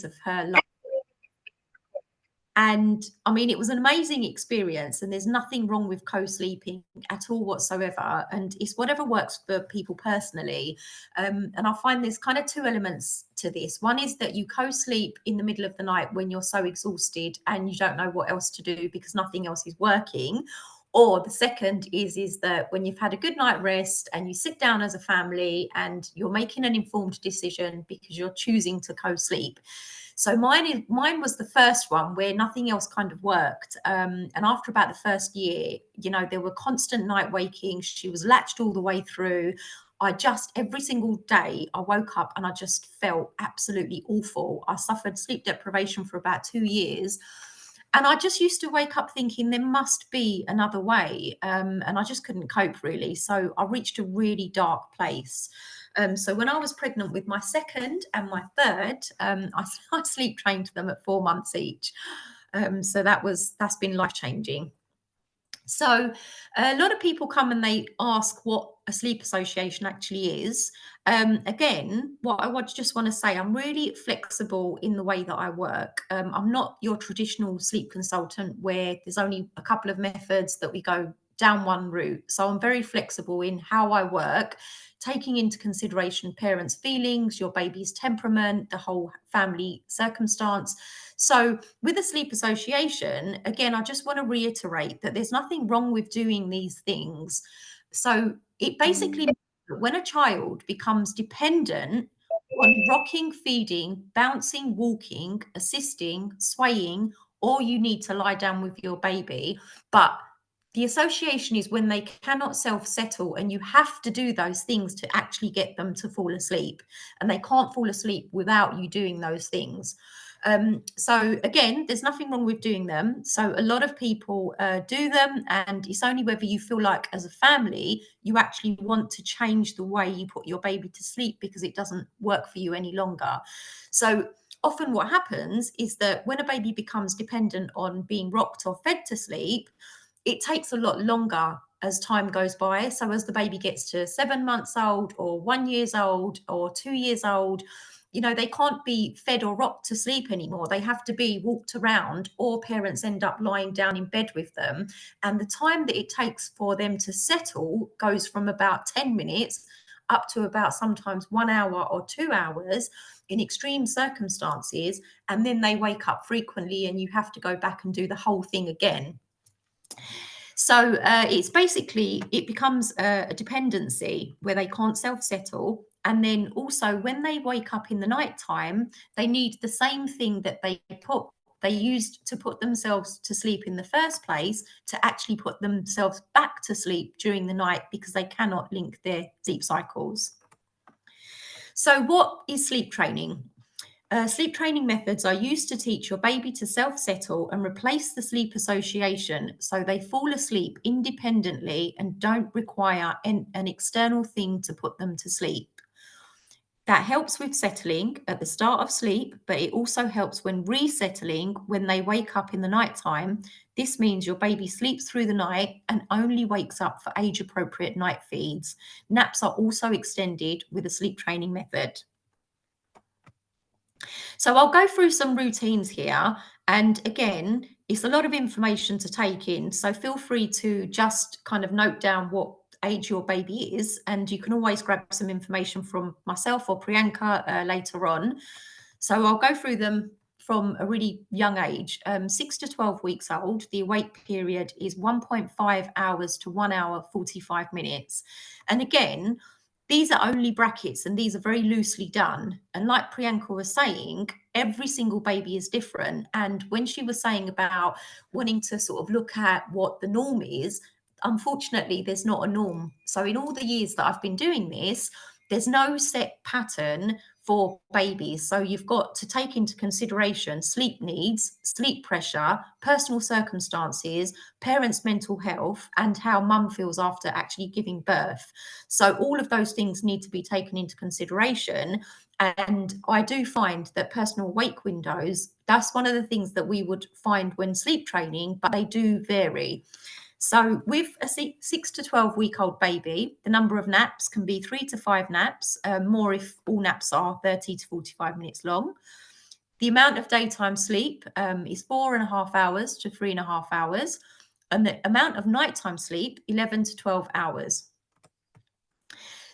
of her life. And I mean, it was an amazing experience, and there's nothing wrong with co-sleeping at all whatsoever. And it's whatever works for people personally. And I find there's kind of two elements to this. One is that you co-sleep in the middle of the night when you're so exhausted and you don't know what else to do because nothing else is working. Or the second is that when you've had a good night rest and you sit down as a family and you're making an informed decision because you're choosing to co-sleep. So mine was the first one where nothing else kind of worked. And after about the first year, you know, there were constant night waking. She was latched all the way through. Every single day, I woke up and I just felt absolutely awful. I suffered sleep deprivation for about 2 years. And I just used to wake up thinking there must be another way. And I just couldn't cope really. So I reached a really dark place. So when I was pregnant with my second and my third, I sleep trained them at 4 months each. So that's been life-changing. So a lot of people come and they ask what a sleep association actually is. Again, what I just want to say, I'm really flexible in the way that I work. I'm not your traditional sleep consultant where there's only a couple of methods that we go down one route. So I'm very flexible in how I work, taking into consideration parents' feelings, your baby's temperament, the whole family circumstance. So with a sleep association, again, I just want to reiterate that there's nothing wrong with doing these things. So it basically means that when a child becomes dependent on rocking, feeding, bouncing, walking, assisting, swaying, or you need to lie down with your baby, but the association is when they cannot self-settle and you have to do those things to actually get them to fall asleep. And they can't fall asleep without you doing those things. So again, there's nothing wrong with doing them. So a lot of people do them, and it's only whether you feel like as a family, you actually want to change the way you put your baby to sleep because it doesn't work for you any longer. So often what happens is that when a baby becomes dependent on being rocked or fed to sleep, it takes a lot longer as time goes by. So as the baby gets to 7 months old or 1 year old or 2 years old, you know, they can't be fed or rocked to sleep anymore. They have to be walked around, or parents end up lying down in bed with them. And the time that it takes for them to settle goes from about 10 minutes up to about sometimes 1 hour or 2 hours in extreme circumstances. And then they wake up frequently and you have to go back and do the whole thing again. So it becomes a dependency where they can't self-settle. And then also when they wake up in the nighttime, they need the same thing that they used to put themselves to sleep in the first place to actually put themselves back to sleep during the night because they cannot link their sleep cycles. So what is sleep training? Sleep training methods are used to teach your baby to self-settle and replace the sleep association so they fall asleep independently and don't require an external thing to put them to sleep. That helps with settling at the start of sleep, but it also helps when resettling when they wake up in the nighttime. This means your baby sleeps through the night and only wakes up for age-appropriate night feeds. Naps are also extended with a sleep training method. So I'll go through some routines here. And again, it's a lot of information to take in. So feel free to just kind of note down what age your baby is. And you can always grab some information from myself or Priyanka later on. So I'll go through them from a really young age. 6 to 12 weeks old, the awake period is 1.5 hours to 1 hour, 45 minutes. And again, these are only brackets and these are very loosely done. And like Priyanka was saying, every single baby is different. And when she was saying about wanting to sort of look at what the norm is, unfortunately, there's not a norm. So in all the years that I've been doing this, there's no set pattern for babies. So you've got to take into consideration sleep needs, sleep pressure, personal circumstances, parents' mental health, and how mum feels after actually giving birth. So all of those things need to be taken into consideration. And I do find that personal wake windows, that's one of the things that we would find when sleep training, but they do vary. So with a 6 to 12-week-old baby, the number of naps can be 3 to 5 naps, more if all naps are 30 to 45 minutes long. The amount of daytime sleep is 4.5 hours to 3.5 hours, and the amount of nighttime sleep, 11 to 12 hours.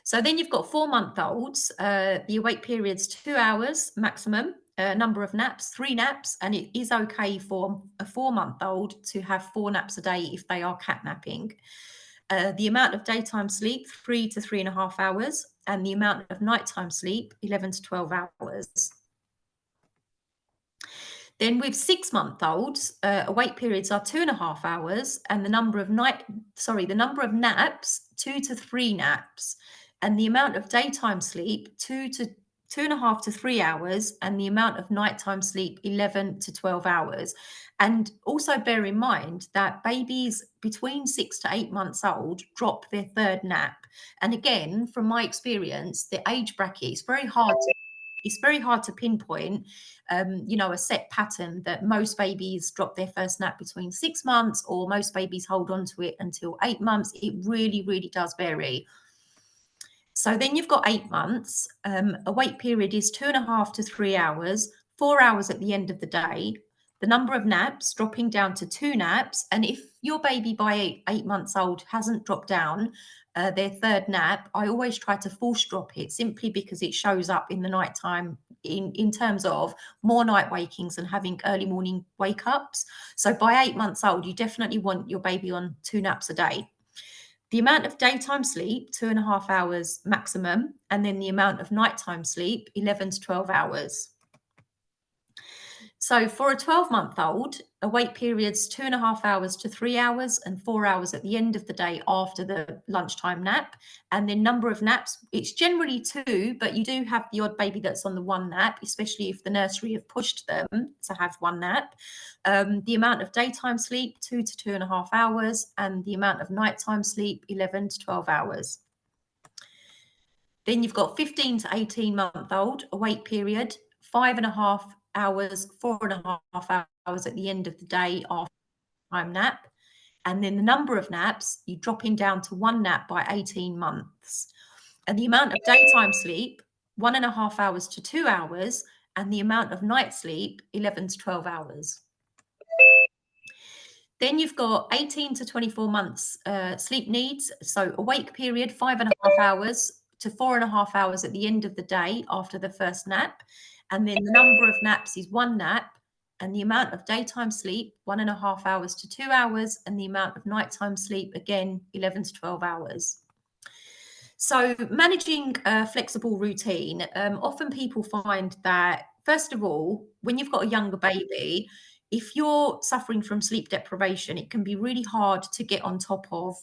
So then you've got 4-month-olds. The awake period's 2 hours maximum. Number of naps, 3 naps, and it is okay for a 4-month-old to have 4 naps a day if they are catnapping. The amount of daytime sleep, 3 to 3.5 hours, and the amount of nighttime sleep, 11 to 12 hours. Then with 6-month-olds, awake periods are 2.5 hours, and the number of naps, 2 to 3 naps, and the amount of daytime sleep, 2.5 to 3 hours, and the amount of nighttime sleep, 11 to 12 hours. And also bear in mind that babies between 6 to 8 months old drop their third nap. And again, from my experience, the age bracket is very hard to pinpoint, a set pattern that most babies drop their first nap between 6 months, or most babies hold on to it until 8 months. It really, really does vary. So then you've got 8 months. Awake period is 2.5 to 3 hours, 4 hours at the end of the day. The number of naps dropping down to 2 naps. And if your baby by 8 months old hasn't dropped down their third nap, I always try to force drop it, simply because it shows up in the nighttime in terms of more night wakings and having early morning wake ups. So by 8 months old, you definitely want your baby on 2 naps a day. The amount of daytime sleep, 2.5 hours maximum, and then the amount of nighttime sleep, 11 to 12 hours. So for a 12-month-old, awake periods 2.5 hours to 3 hours, and 4 hours at the end of the day after the lunchtime nap. And then number of naps, it's generally 2, but you do have the odd baby that's on the 1 nap, especially if the nursery have pushed them to have 1 nap. The amount of daytime sleep, 2 to 2.5 hours, and the amount of nighttime sleep, 11 to 12 hours. Then you've got 15 to 18-month-old, awake period, 5.5 hours, 4.5 hours at the end of the day after time nap. And then the number of naps, you dropping down to 1 nap by 18 months. And the amount of daytime sleep, 1.5 hours to 2 hours, and the amount of night sleep, 11 to 12 hours. Then you've got 18 to 24 months sleep needs. So awake period, 5.5 hours to 4.5 hours at the end of the day after the first nap. And then the number of naps is 1 nap, and the amount of daytime sleep, 1.5 hours to 2 hours, and the amount of nighttime sleep, again, 11 to 12 hours. So managing a flexible routine, often people find that, first of all, when you've got a younger baby, if you're suffering from sleep deprivation, it can be really hard to get on top of,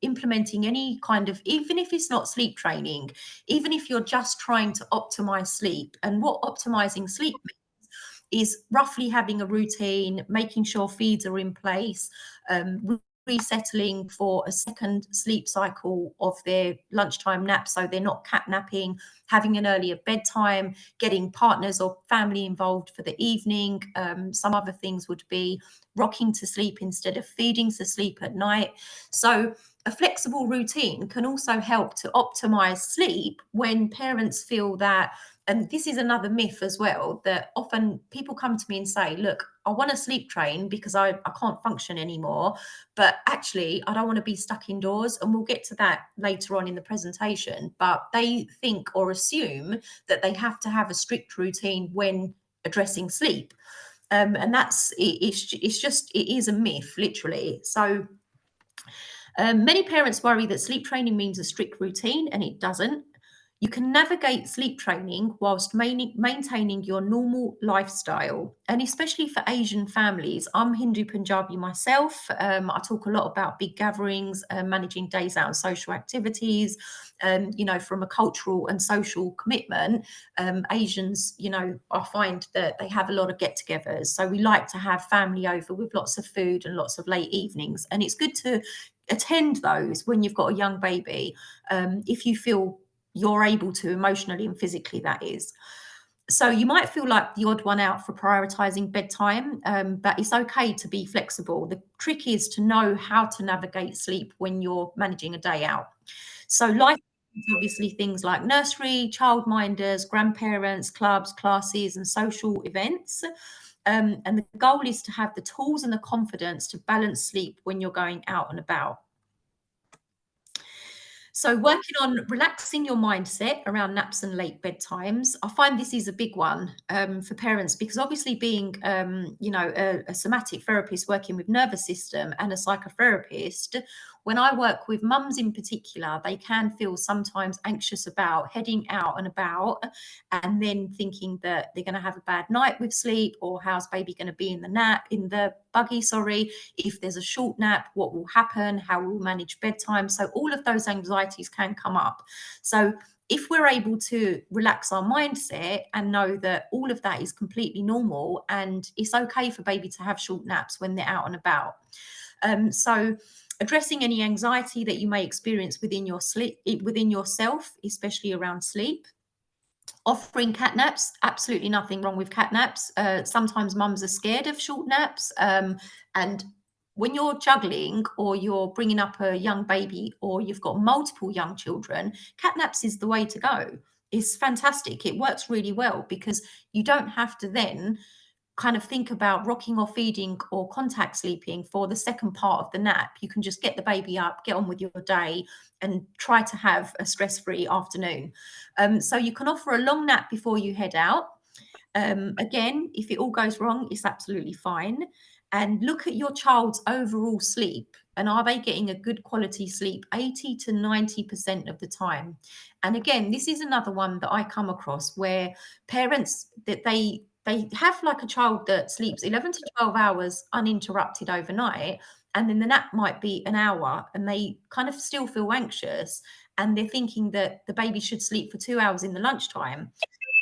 implementing any kind of, even if it's not sleep training, even if you're just trying to optimize sleep. And what optimizing sleep means is roughly having a routine, making sure feeds are in place, resettling for a second sleep cycle of their lunchtime nap so they're not catnapping, having an earlier bedtime, getting partners or family involved for the evening. Some other things would be rocking to sleep instead of feeding to sleep at night. So a flexible routine can also help to optimize sleep when parents feel that, and this is another myth as well, that often people come to me and say, look, I want to sleep train because I can't function anymore, but actually I don't want to be stuck indoors. And we'll get to that later on in the presentation. But they think or assume that they have to have a strict routine when addressing sleep. And it is a myth, literally. So many parents worry that sleep training means a strict routine, and it doesn't. You can navigate sleep training whilst maintaining your normal lifestyle, and especially for Asian families. I'm Hindu Punjabi myself. I talk a lot about big gatherings, managing days out and social activities. From a cultural and social commitment, Asians, I find that they have a lot of get-togethers. So we like to have family over with lots of food and lots of late evenings, and it's good to attend those when you've got a young baby, if you feel you're able to, emotionally and physically, that is. So you might feel like the odd one out for prioritizing bedtime, but it's okay to be flexible. The trick is to know how to navigate sleep when you're managing a day out. So life obviously things like nursery, childminders, grandparents, clubs, classes, and social events. And the goal is to have the tools and the confidence to balance sleep when you're going out and about. So working on relaxing your mindset around naps and late bedtimes, I find this is a big one for parents, because obviously being, a somatic therapist working with nervous system and a psychotherapist, when I work with mums in particular, they can feel sometimes anxious about heading out and about and then thinking that they're going to have a bad night with sleep, or how's baby going to be in the buggy, sorry, if there's a short nap, what will happen, how we'll manage bedtime. So all of those anxieties can come up. So if we're able to relax our mindset and know that all of that is completely normal and it's okay for baby to have short naps when they're out and about. So addressing any anxiety that you may experience within your sleep, within yourself, especially around sleep. Offering cat naps, absolutely nothing wrong with cat naps. Sometimes mums are scared of short naps. And when you're juggling or you're bringing up a young baby or you've got multiple young children, cat naps is the way to go. It's fantastic. It works really well because you don't have to then kind of think about rocking or feeding or contact sleeping for the second part of the nap. You can just get the baby up, get on with your day, and try to have a stress-free afternoon. So you can offer a long nap before you head out. Again, if it all goes wrong, it's absolutely fine. And look at your child's overall sleep. And are they getting a good quality sleep 80 to 90% of the time? And again, this is another one that I come across where parents that they have like a child that sleeps 11 to 12 hours uninterrupted overnight, and then the nap might be an hour, and they kind of still feel anxious, and they're thinking that the baby should sleep for 2 hours in the lunchtime.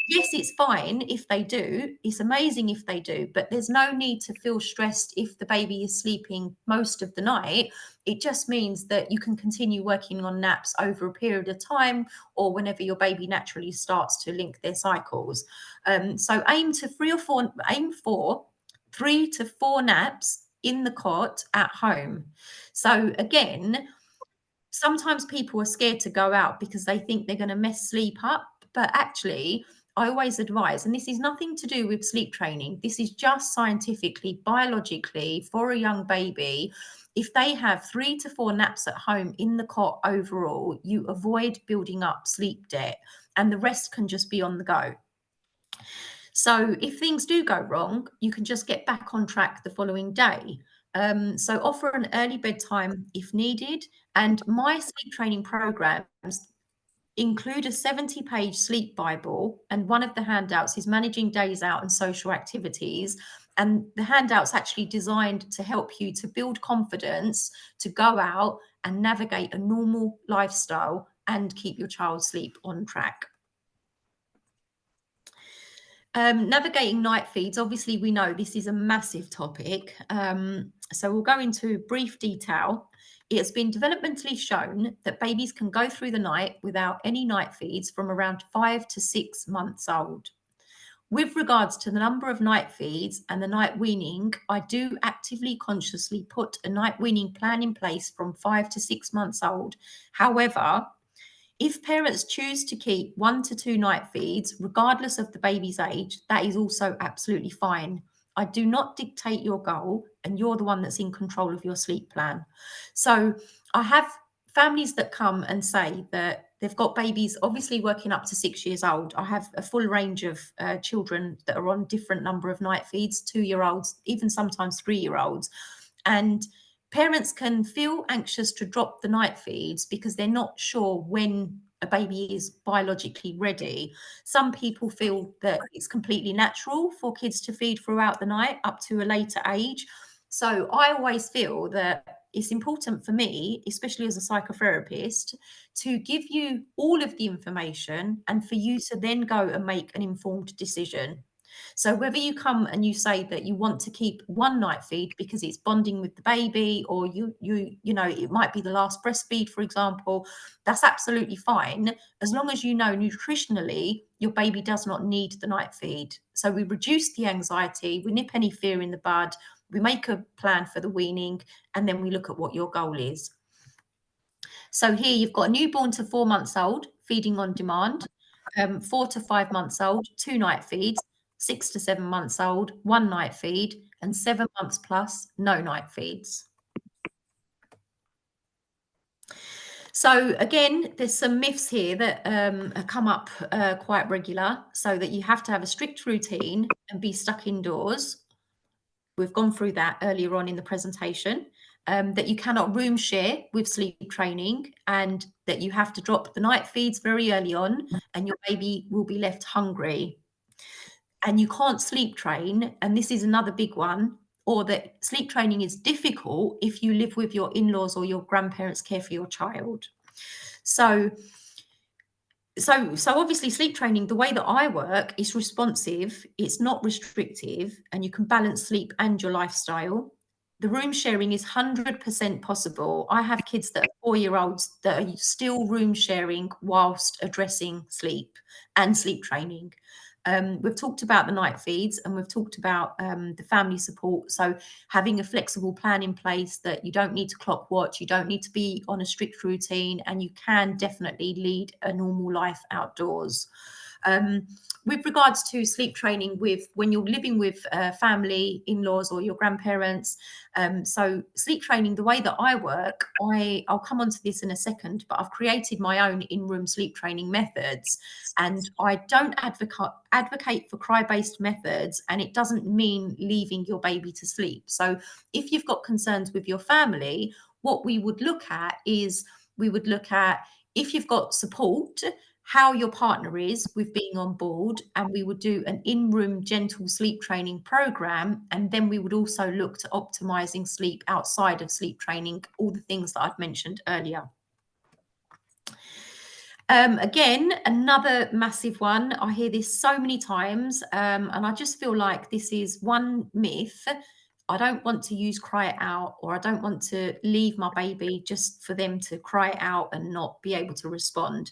Yes, it's fine if they do. It's amazing if they do, but there's no need to feel stressed if the baby is sleeping most of the night. It just means that you can continue working on naps over a period of time or whenever your baby naturally starts to link their cycles. So aim for 3 to 4 naps in the cot at home. So again, sometimes people are scared to go out because they think they're going to mess sleep up. But actually, I always advise, and this is nothing to do with sleep training, this is just scientifically, biologically, for a young baby. If they have 3 to 4 naps at home in the cot overall, you avoid building up sleep debt, and the rest can just be on the go. So if things do go wrong, you can just get back on track the following day. So offer an early bedtime if needed. And my sleep training programs include a 70-page sleep Bible. And one of the handouts is managing days out and social activities. And the handout's actually designed to help you to build confidence, to go out and navigate a normal lifestyle and keep your child's sleep on track. Navigating night feeds, obviously we know this is a massive topic. So we'll go into brief detail. It has been developmentally shown that babies can go through the night without any night feeds from around 5 to 6 months old. With regards to the number of night feeds and the night weaning, I do actively, consciously put a night weaning plan in place from 5 to 6 months old. However, if parents choose to keep 1 to 2 night feeds, regardless of the baby's age, that is also absolutely fine. I do not dictate your goal, and you're the one that's in control of your sleep plan. So I have families that come and say that they've got babies obviously working up to 6 years old. I have a full range of children that are on different number of night feeds, 2-year-olds, even sometimes 3-year-olds. And parents can feel anxious to drop the night feeds because they're not sure when a baby is biologically ready. Some people feel that it's completely natural for kids to feed throughout the night up to a later age. So I always feel that it's important for me, especially as a psychotherapist, to give you all of the information and for you to then go and make an informed decision. So whether you come and you say that you want to keep one night feed because it's bonding with the baby, or you know, it might be the last breastfeed, for example, that's absolutely fine, as long as you know nutritionally your baby does not need the night feed. So we reduce the anxiety, we nip any fear in the bud, we make a plan for the weaning, and then we look at what your goal is. So here you've got a newborn to 4 months old, feeding on demand, 4 to 5 months old, 2 night feeds, 6 to 7 months old, 1 night feed, and 7 months plus, no night feeds. So again, there's some myths here that come up quite regular, so that you have to have a strict routine and be stuck indoors. We've gone through that earlier on in the presentation. That you cannot room share with sleep training, and that you have to drop the night feeds very early on and your baby will be left hungry. And you can't sleep train, and this is another big one, or that sleep training is difficult if you live with your in-laws or your grandparents care for your child. So obviously sleep training, the way that I work, is responsive, it's not restrictive, and you can balance sleep and your lifestyle. The room sharing is 100% possible. I have kids that are 4-year-olds that are still room sharing whilst addressing sleep and sleep training. We've talked about the night feeds, and we've talked about the family support. So having a flexible plan in place, that you don't need to clock watch, you don't need to be on a strict routine, and you can definitely lead a normal life outdoors. With regards to sleep training, with when you're living with family, in-laws, or your grandparents, so sleep training, the way that I work, I'll come on to this in a second, but I've created my own in-room sleep training methods, and I don't advocate for cry-based methods, and it doesn't mean leaving your baby to sleep. So if you've got concerns with your family, what we would look at is, if you've got support, how your partner is with being on board, and we would do an in-room gentle sleep training program, and then we would also look to optimizing sleep outside of sleep training, all the things that I've mentioned earlier. Again, another massive one. I hear this so many times, and I just feel like this is one myth. I don't want to use cry it out, or I don't want to leave my baby just for them to cry it out and not be able to respond.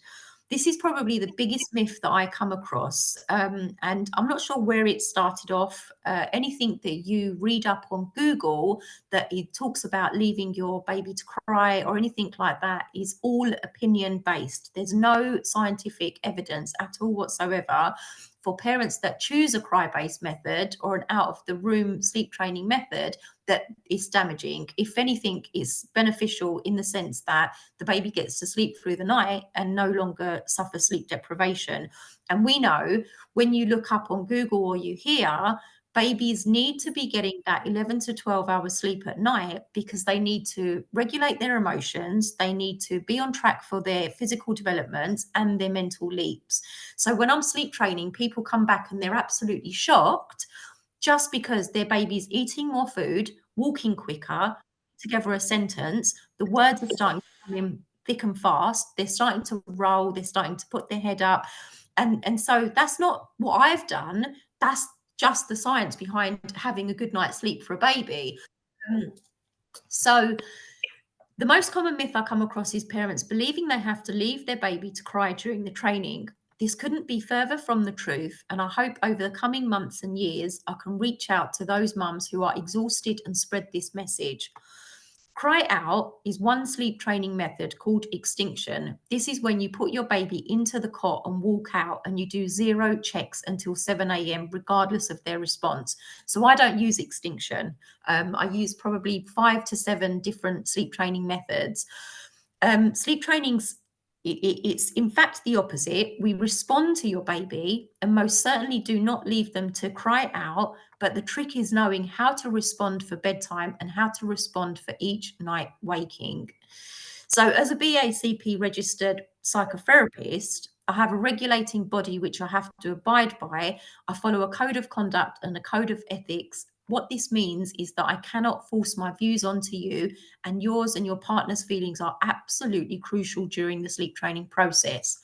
This is probably the biggest myth that I come across, and I'm not sure where it started off. Anything that you read up on Google that it talks about leaving your baby to cry or anything like that is all opinion based. There's no scientific evidence at all whatsoever for parents that choose a cry-based method or an out-of-the-room sleep training method that is damaging. If anything, it's beneficial in the sense that the baby gets to sleep through the night and no longer suffers sleep deprivation. And we know, when you look up on Google or you hear, babies need to be getting that 11 to 12 hours sleep at night, because they need to regulate their emotions, they need to be on track for their physical development and their mental leaps. So when I'm sleep training, people come back and they're absolutely shocked, just because their baby's eating more food, walking quicker, together a sentence, the words are starting to come in thick and fast, they're starting to roll, they're starting to put their head up. And so that's not what I've done, that's just the science behind having a good night's sleep for a baby. So the most common myth I come across is parents believing they have to leave their baby to cry during the training. This couldn't be further from the truth, and I hope over the coming months and years I can reach out to those mums who are exhausted and spread this message. Cry out is one sleep training method called extinction. This is when you put your baby into the cot and walk out, and you do 0 checks until 7 a.m. regardless of their response. So I don't use extinction. I use probably 5 to 7 different sleep training methods. Sleep training's it's in fact the opposite. We respond to your baby and most certainly do not leave them to cry out, but the trick is knowing how to respond for bedtime and how to respond for each night waking. So as a BACP registered psychotherapist, I have a regulating body which I have to abide by. I follow a code of conduct and a code of ethics. What this means is that I cannot force my views onto you, and yours and your partner's feelings are absolutely crucial during the sleep training process.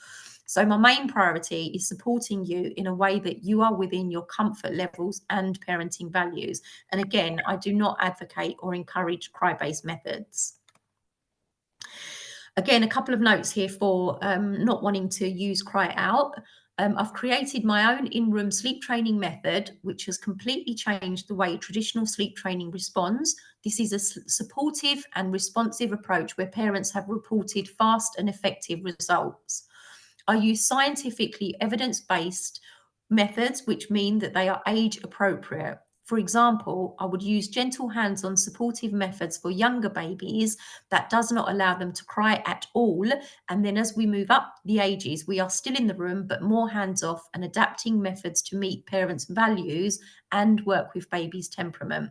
So my main priority is supporting you in a way that you are within your comfort levels and parenting values. And again, I do not advocate or encourage cry-based methods. Again, a couple of notes here for not wanting to use cry out. I've created my own in-room sleep training method, which has completely changed the way traditional sleep training responds. This is a supportive and responsive approach where parents have reported fast and effective results. I use scientifically evidence-based methods, which mean that they are age appropriate. For example, I would use gentle hands-on supportive methods for younger babies that does not allow them to cry at all. And then as we move up the ages, we are still in the room, but more hands-off and adapting methods to meet parents' values and work with baby's temperament.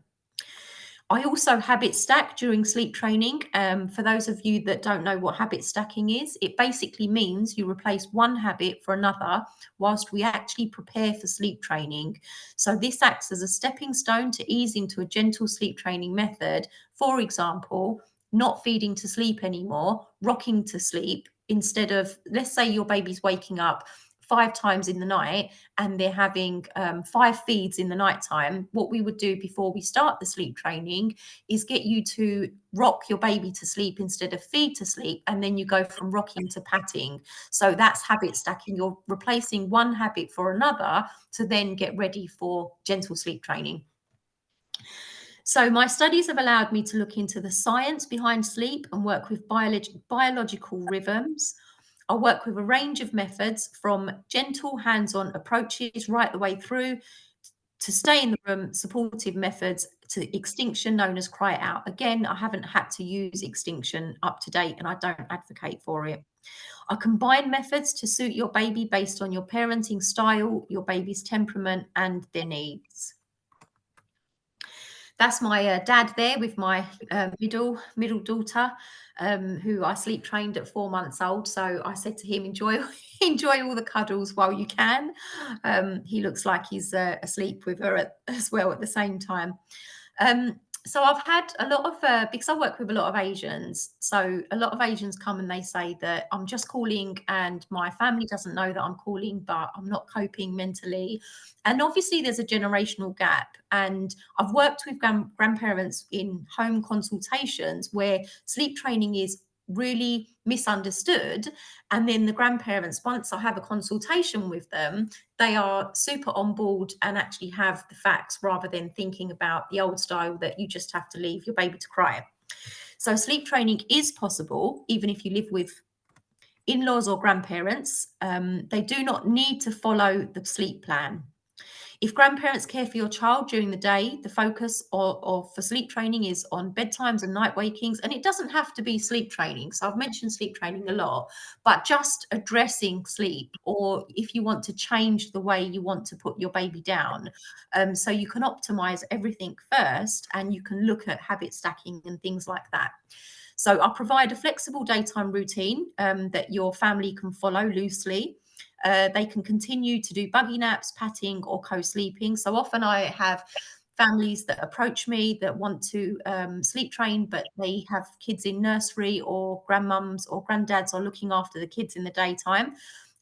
I also habit stack during sleep training. For those of you that don't know what habit stacking is, it basically means you replace one habit for another whilst we actually prepare for sleep training. So this acts as a stepping stone to ease into a gentle sleep training method. For example, not feeding to sleep anymore, rocking to sleep instead of, let's say your baby's waking up 5 times in the night and they're having 5 feeds in the nighttime. What we would do before we start the sleep training is get you to rock your baby to sleep instead of feed to sleep, and then you go from rocking to patting. So that's habit stacking. You're replacing one habit for another to then get ready for gentle sleep training. So my studies have allowed me to look into the science behind sleep and work with biological rhythms. I work with a range of methods from gentle hands-on approaches right the way through to stay in the room, supportive methods to extinction known as cry out. Again, I haven't had to use extinction up to date and I don't advocate for it. I combine methods to suit your baby based on your parenting style, your baby's temperament and their needs. That's my dad there with my middle daughter, who I sleep trained at 4 months old. So I said to him, enjoy all the cuddles while you can. He looks like he's asleep with her as well at the same time. So I've had a lot of, because I work with a lot of Asians, so a lot of Asians come and they say that I'm just calling and my family doesn't know that I'm calling, but I'm not coping mentally. And obviously there's a generational gap. And I've worked with grandparents in home consultations where sleep training is really misunderstood. And then the grandparents, once I have a consultation with them, they are super on board and actually have the facts rather than thinking about the old style that you just have to leave your baby to cry. So sleep training is possible, even if you live with in-laws or grandparents. They do not need to follow the sleep plan. If grandparents care for your child during the day, the focus for sleep training is on bedtimes and night wakings. And it doesn't have to be sleep training. So I've mentioned sleep training a lot, but just addressing sleep, or if you want to change the way you want to put your baby down. So you can optimize everything first and you can look at habit stacking and things like that. So I'll provide a flexible daytime routine that your family can follow loosely. They can continue to do buggy naps, patting, or co-sleeping. So often I have families that approach me that want to sleep train, but they have kids in nursery, or grandmums or granddads are looking after the kids in the daytime.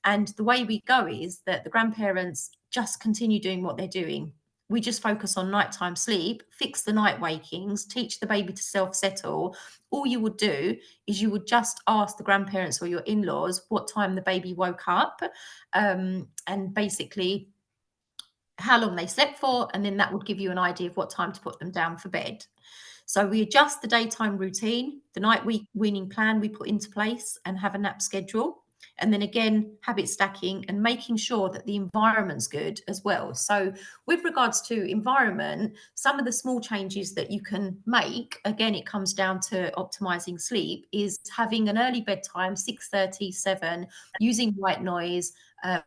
And the way we go is that the grandparents just continue doing what they're doing. We just focus on nighttime sleep, fix the night wakings, teach the baby to self-settle. All you would do is you would just ask the grandparents or your in-laws what time the baby woke up, and basically how long they slept for, and then that would give you an idea of what time to put them down for bed. So we adjust the daytime routine, the night weaning plan we put into place, and have a nap schedule. And then again, habit stacking and making sure that the environment's good as well. So with regards to environment, some of the small changes that you can make, again, it comes down to optimizing sleep, is having an early bedtime, 6:30, 7, using white noise,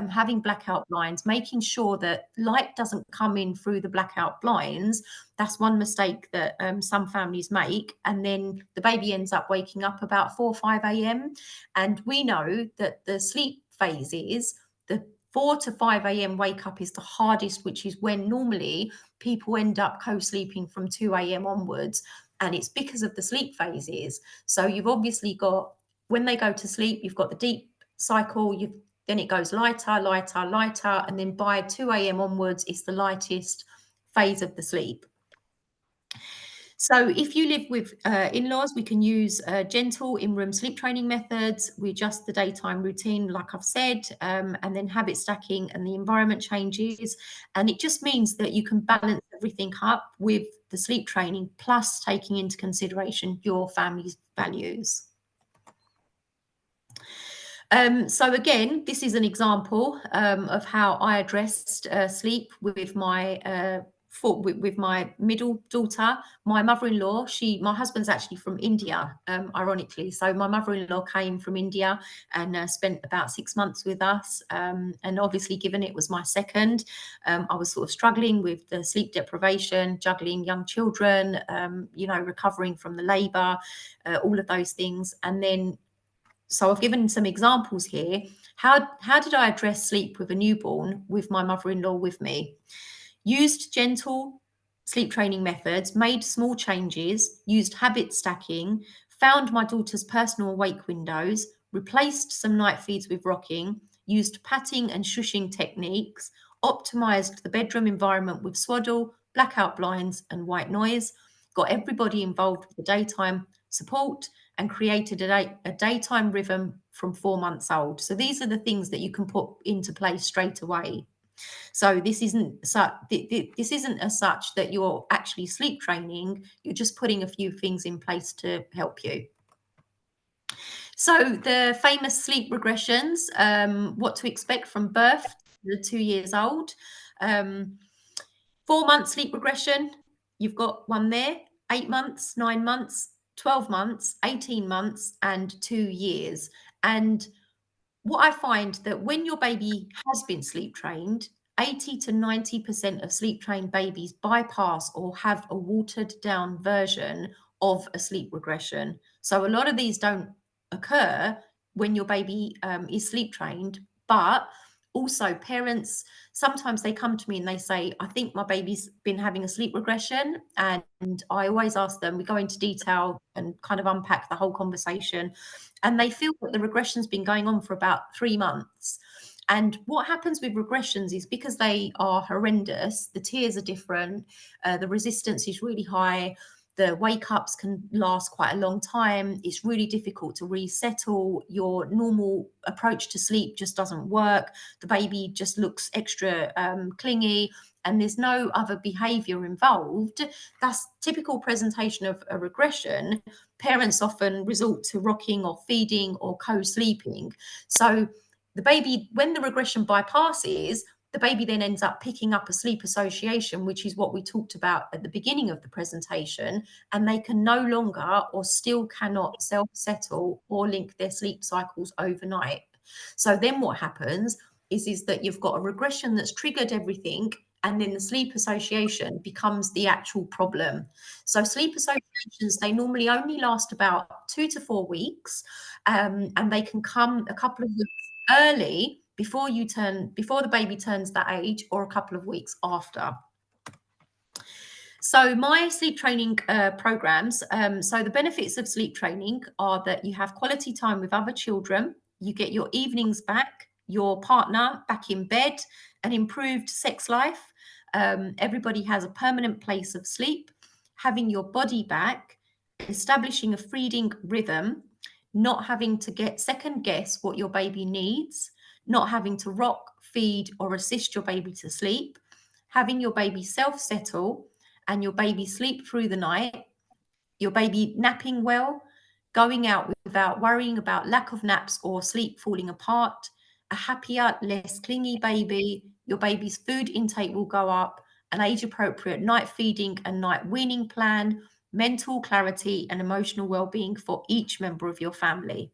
having blackout blinds, making sure that light doesn't come in through the blackout blinds. That's one mistake that some families make. And then the baby ends up waking up about 4 or 5 a.m. And we know that the sleep phases, the 4 to 5 a.m. wake up is the hardest, which is when normally people end up co-sleeping from 2 a.m. onwards. And it's because of the sleep phases. So you've obviously got, when they go to sleep, you've got the deep cycle, then it goes lighter, lighter, lighter. And then by 2 a.m. onwards, it's the lightest phase of the sleep. So if you live with in-laws, we can use gentle in-room sleep training methods. We adjust the daytime routine, like I've said, and then habit stacking and the environment changes. And it just means that you can balance everything up with the sleep training, plus taking into consideration your family's values. So again, this is an example of how I addressed sleep with my with my middle daughter. My mother-in-law, my husband's actually from India, ironically. So my mother-in-law came from India and spent about 6 months with us. And obviously, given it was my second, I was sort of struggling with the sleep deprivation, juggling young children, recovering from the labour, all of those things. And then so I've given some examples here. How did I address sleep with a newborn with my mother-in-law with me? Used gentle sleep training methods, made small changes, used habit stacking, found my daughter's personal wake windows, replaced some night feeds with rocking, used patting and shushing techniques, optimized the bedroom environment with swaddle, blackout blinds, and white noise, got everybody involved with the daytime support, and created a daytime rhythm from 4 months old. So these are the things that you can put into place straight away. So this isn't this isn't as such that you're actually sleep training. You're just putting a few things in place to help you. So the famous sleep regressions, what to expect from birth to 2 years old. 4 month sleep regression, you've got one there, 8 months, 9 months, 12 months, 18 months, and 2 years. And what I find that when your baby has been sleep trained, 80 to 90% of sleep trained babies bypass or have a watered down version of a sleep regression. So a lot of these don't occur when your baby is sleep trained, but also parents sometimes they come to me and they say, I think my baby's been having a sleep regression. And I always ask them, we go into detail and kind of unpack the whole conversation. And they feel that the regression's been going on for about 3 months. And what happens with regressions is because they are horrendous, the tears are different, the resistance is really high, the wake ups can last quite a long time. It's really difficult to resettle. Your normal approach to sleep just doesn't work. The baby just looks extra clingy, and there's no other behavior involved. That's typical presentation of a regression. Parents often resort to rocking or feeding or co-sleeping. So the baby, when the regression bypasses, the baby then ends up picking up a sleep association, which is what we talked about at the beginning of the presentation, and they can no longer or still cannot self-settle or link their sleep cycles overnight. So then what happens is that you've got a regression that's triggered everything, and then the sleep association becomes the actual problem. So sleep associations, they normally only last about 2 to 4 weeks, and they can come a couple of weeks early before the baby turns that age, or a couple of weeks after. So my sleep training programs, so the benefits of sleep training are that you have quality time with other children, you get your evenings back, your partner back in bed, an improved sex life, everybody has a permanent place of sleep, having your body back, establishing a feeding rhythm, not having to get second guess what your baby needs, not having to rock, feed, or assist your baby to sleep, having your baby self-settle and your baby sleep through the night, your baby napping well, going out without worrying about lack of naps or sleep falling apart, a happier, less clingy baby, your baby's food intake will go up, an age-appropriate night feeding and night weaning plan, mental clarity and emotional well-being for each member of your family.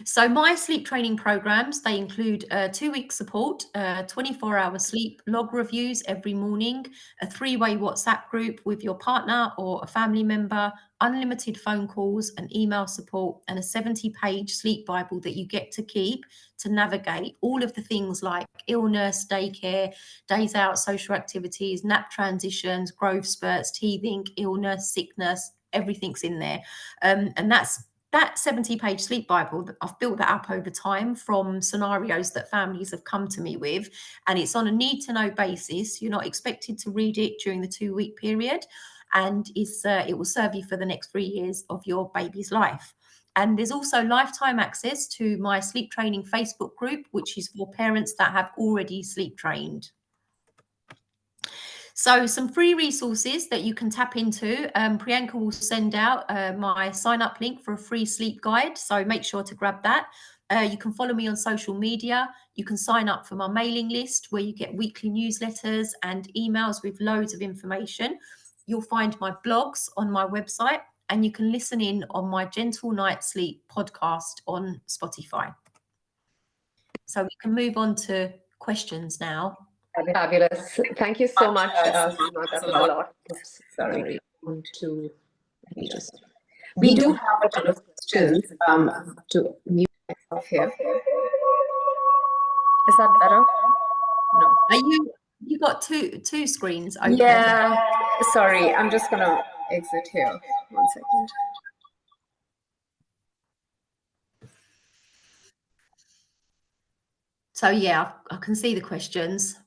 So my sleep training programs, they include 2-week support, 24-hour sleep log reviews every morning, a 3-way WhatsApp group with your partner or a family member, unlimited phone calls and email support, and a 70-page sleep Bible that you get to keep to navigate all of the things like illness, daycare, days out, social activities, nap transitions, growth spurts, teething, illness, sickness, everything's in there. And that's that 70-page sleep Bible, I've built that up over time from scenarios that families have come to me with, and it's on a need-to-know basis. You're not expected to read it during the 2-week period, and it will serve you for the next 3 years of your baby's life. And there's also lifetime access to my sleep training Facebook group, which is for parents that have already sleep trained. So some free resources that you can tap into. Priyanka will send out my sign-up link for a free sleep guide. So make sure to grab that. You can follow me on social media. You can sign up for my mailing list where you get weekly newsletters and emails with loads of information. You'll find my blogs on my website, and you can listen in on my Gentle Night Sleep podcast on Spotify. So we can move on to questions now. Fabulous. Thank you so much, Seema. That was a lot. Oops, sorry. We do have a ton of questions. To mute myself here. Is that better? No. You got two screens open? Yeah. Sorry, I'm just gonna exit here. 1 second. So yeah, I can see the questions.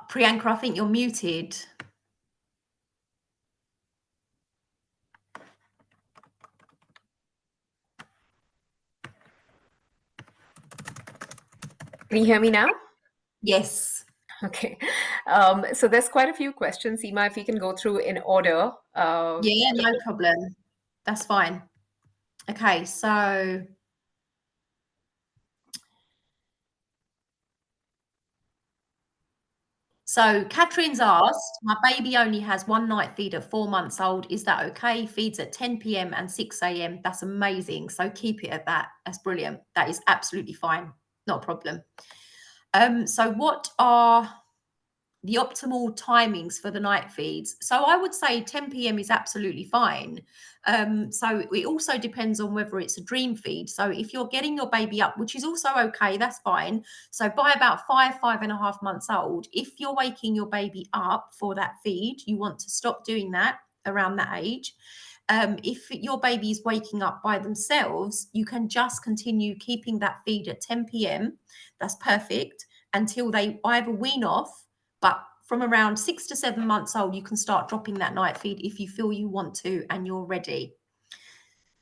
Priyanka, I think you're muted. Can you hear me now? Yes. Okay. So there's quite a few questions, Seema, if you can go through in order. Yeah, no problem. That's fine. Okay, So Catherine's asked, my baby only has one night feed at 4 months old. Is that okay? Feeds at 10 p.m. and 6 a.m. That's amazing. So keep it at that. That's brilliant. That is absolutely fine. Not a problem. So what are the optimal timings for the night feeds? So I would say 10 p.m. is absolutely fine. So it also depends on whether it's a dream feed. So if you're getting your baby up, which is also okay, that's fine. So by about 5.5 months old, if you're waking your baby up for that feed, you want to stop doing that around that age. If your baby is waking up by themselves, you can just continue keeping that feed at 10 p.m. That's perfect until they either wean off. But from around 6 to 7 months old, you can start dropping that night feed if you feel you want to and you're ready.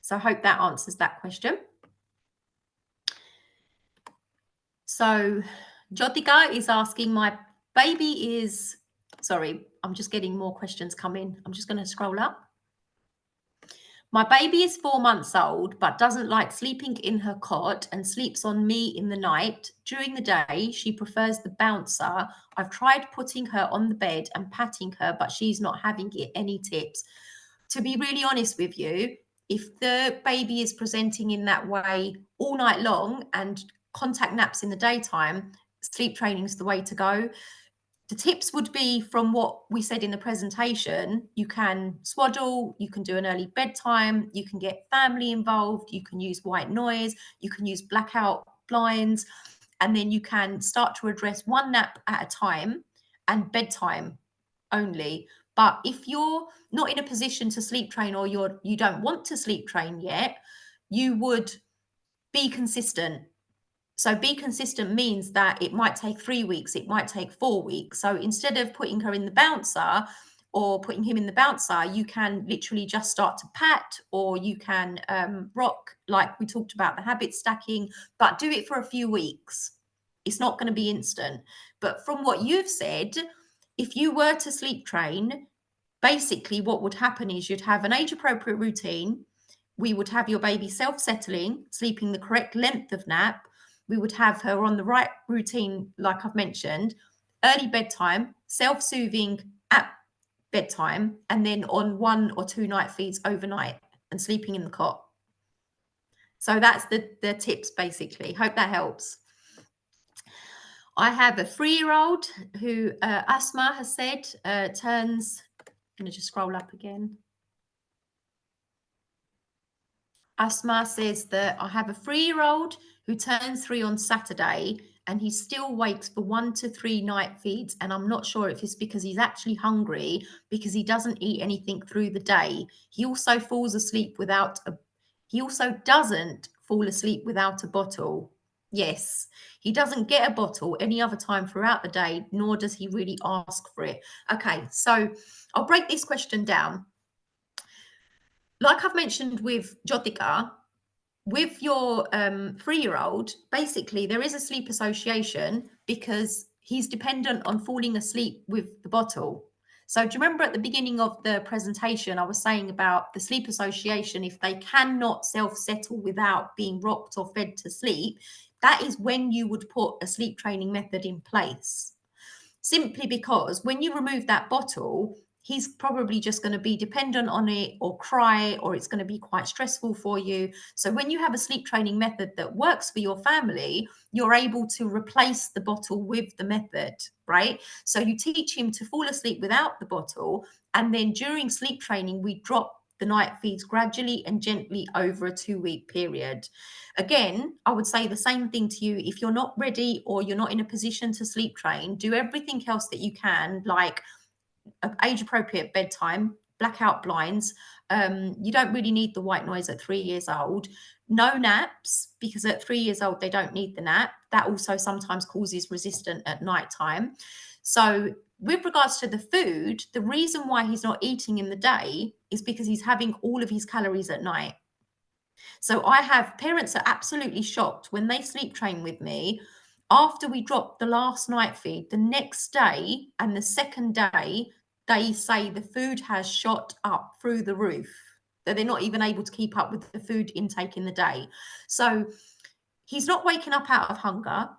So I hope that answers that question. So Jyotika is asking, my baby is, sorry, I'm just getting more questions come in. I'm just going to scroll up. My baby is 4 months old, but doesn't like sleeping in her cot and sleeps on me in the night. During the day, she prefers the bouncer. I've tried putting her on the bed and patting her, but she's not having it. Any tips? To be really honest with you, if the baby is presenting in that way all night long and contact naps in the daytime, sleep training is the way to go. The tips would be from what we said in the presentation. You can swaddle, you can do an early bedtime, you can get family involved, you can use white noise, you can use blackout blinds, and then you can start to address one nap at a time and bedtime only. But if you're not in a position to sleep train, or you don't want to sleep train yet, you would be consistent. So be consistent means that it might take 3 weeks, it might take 4 weeks. So instead of putting her in the bouncer or putting him in the bouncer, you can literally just start to pat, or you can rock, like we talked about, the habit stacking, but do it for a few weeks. It's not going to be instant. But from what you've said, if you were to sleep train, basically what would happen is you'd have an age-appropriate routine. We would have your baby self-settling, sleeping the correct length of nap. We would have her on the right routine, like I've mentioned, early bedtime, self-soothing at bedtime, and then on 1 or 2 night feeds overnight and sleeping in the cot. So that's the tips, basically. Hope that helps. I have a 3-year-old who Asma has said turns, I'm going to just scroll up again. Asma says that I have a 3-year-old who turns 3 on Saturday and he still wakes for 1 to 3 night feeds. And I'm not sure if it's because he's actually hungry, because he doesn't eat anything through the day. He also doesn't fall asleep without a bottle. Yes, he doesn't get a bottle any other time throughout the day, nor does he really ask for it. Okay, so I'll break this question down. Like I've mentioned with Jyotika, with your 3-year-old, basically there is a sleep association because he's dependent on falling asleep with the bottle. So do you remember at the beginning of the presentation, I was saying about the sleep association, if they cannot self-settle without being rocked or fed to sleep, that is when you would put a sleep training method in place. Simply because when you remove that bottle, he's probably just going to be dependent on it or cry, or it's going to be quite stressful for you. So when you have a sleep training method that works for your family, you're able to replace the bottle with the method, right? So you teach him to fall asleep without the bottle, and then during sleep training, we drop the night feeds gradually and gently over a 2-week period. Again, I would say the same thing to you. If you're not ready or you're not in a position to sleep train, do everything else that you can, like age appropriate bedtime, blackout blinds. You don't really need the white noise at 3 years old. No naps, because at 3 years old, they don't need the nap. That also sometimes causes resistance at night time. So with regards to the food, the reason why he's not eating in the day is because he's having all of his calories at night. So I have parents are absolutely shocked when they sleep train with me. After we drop the last night feed, the next day and the second day, they say the food has shot up through the roof, that they're not even able to keep up with the food intake in the day. So he's not waking up out of hunger,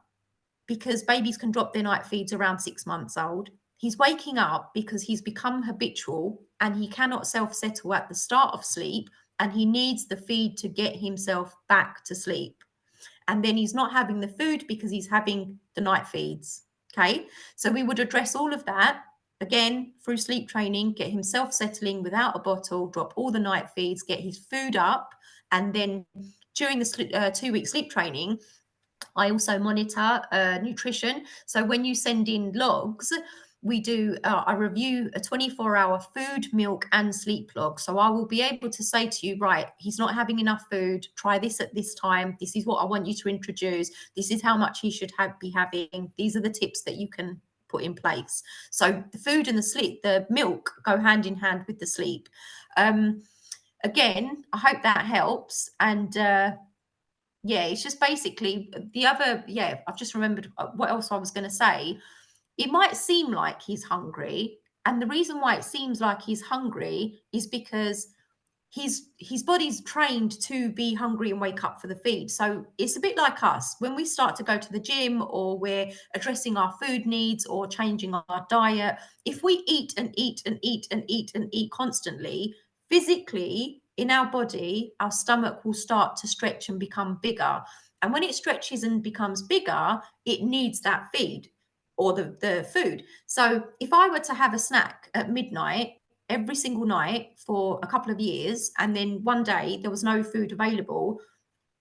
because babies can drop their night feeds around 6 months old. He's waking up because he's become habitual and he cannot self-settle at the start of sleep, and he needs the feed to get himself back to sleep. And then he's not having the food because he's having the night feeds. Okay, so we would address all of that again through sleep training, get him self-settling without a bottle, drop all the night feeds, get his food up, and then during the 2-week sleep training, I also monitor nutrition. So when you send in logs, we do I review a 24-hour food, milk, and sleep log. So I will be able to say to you, right, he's not having enough food. Try this at this time. This is what I want you to introduce. This is how much he should be having. These are the tips that you can put in place. So the food and the sleep, the milk go hand in hand with the sleep. Again, I hope that helps. And yeah, it's just basically the other, yeah, I've just remembered what else I was going to say. It might seem like he's hungry. And the reason why it seems like he's hungry is because his body's trained to be hungry and wake up for the feed. So it's a bit like us. When we start to go to the gym, or we're addressing our food needs or changing our diet, if we eat and eat and eat and eat and eat constantly, physically in our body, our stomach will start to stretch and become bigger. And when it stretches and becomes bigger, it needs that feed or the food. So if I were to have a snack at midnight every single night for a couple of years, and then one day there was no food available,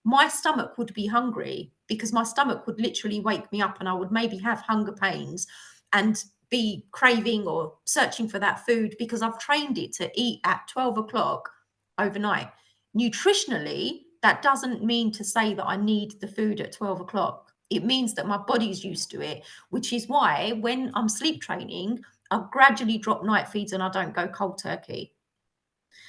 my stomach would be hungry, because my stomach would literally wake me up and I would maybe have hunger pains and be craving or searching for that food, because I've trained it to eat at 12 o'clock overnight. Nutritionally, that doesn't mean to say that I need the food at 12 o'clock. It means that my body's used to it, which is why when I'm sleep training, I gradually drop night feeds and I don't go cold turkey.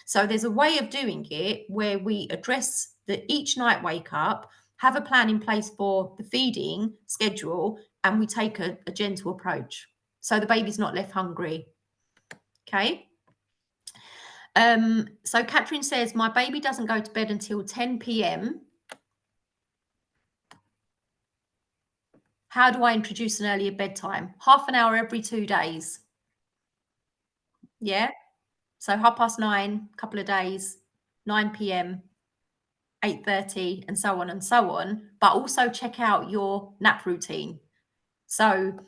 So there's a way of doing it where we address the each night wake up, have a plan in place for the feeding schedule, and we take a gentle approach. So the baby's not left hungry. Okay. So Catherine says, my baby doesn't go to bed until 10 p.m. How do I introduce an earlier bedtime? Half an hour every 2 days. Yeah. So 9:30, couple of days, 9 p.m., 8:30, and so on and so on. But also check out your nap routine. So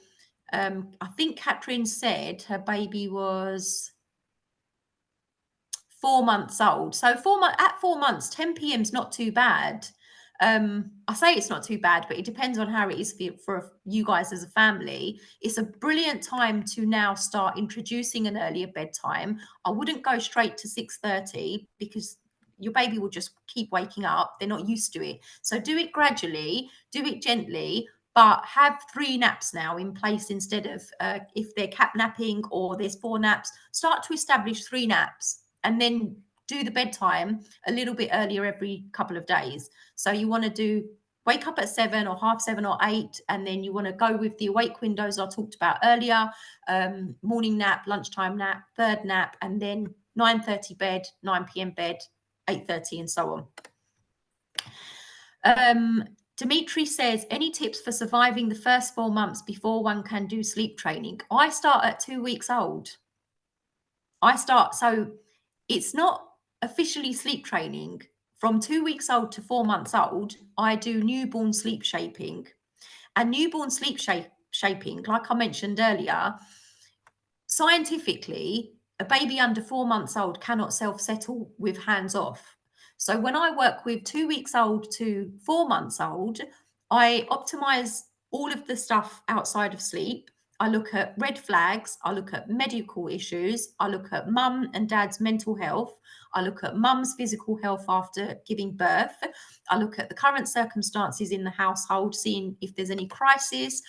I think Catherine said her baby was 4 months old. So at 4 months, 10 p.m. is not too bad. I say it's not too bad, but it depends on how it is for you guys as a family. It's a brilliant time to now start introducing an earlier bedtime. I wouldn't go straight to 6:30 because your baby will just keep waking up. They're not used to it. So do it gradually, do it gently, but have 3 naps now in place instead of if they're cap napping or there's 4 naps, start to establish 3 naps and then do the bedtime a little bit earlier every couple of days. So you want to wake up at 7 or half 7 or 8, and then you want to go with the awake windows I talked about earlier, morning nap, lunchtime nap, third nap, and then 9:30 bed, 9 p.m. bed, 8:30, and so on. Dimitri says, any tips for surviving the first 4 months before one can do sleep training? I start at 2 weeks old. So it's not officially sleep training. From 2 weeks old to 4 months old, I do newborn sleep shaping. And newborn sleep shaping, like I mentioned earlier, scientifically, a baby under 4 months old cannot self-settle with hands off. So when I work with 2 weeks old to 4 months old, I optimize all of the stuff outside of sleep. I look at red flags, I look at medical issues, I look at mum and dad's mental health, I look at mum's physical health after giving birth, I look at the current circumstances in the household, seeing if there's any crisis,